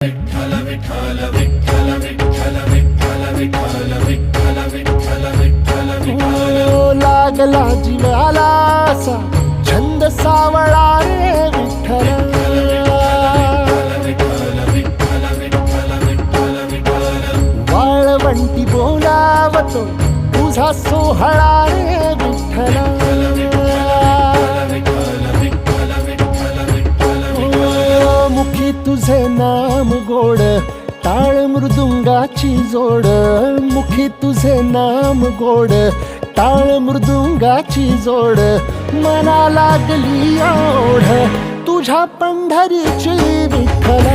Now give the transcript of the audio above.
विठ्ठल विठ्ठल विठ्ठल विठ्ठल विठ्ठल विठ्ठल विठ्ठल विठ्ठल विठ्ठल विठ्ठल लागला जीवाला असा छंद सावळा रे विठ्ठल वाळवंटी बोलावतो तुझा सोहळा रे विठ्ठल मुखी तुझे नाम गोड टाळ मृदुंगाची जोड मुखी तुझे नाम गोड टाळ मृदुंगाची जोड मना लागली ओढ तुझ्या पंढरीची विठ्ठल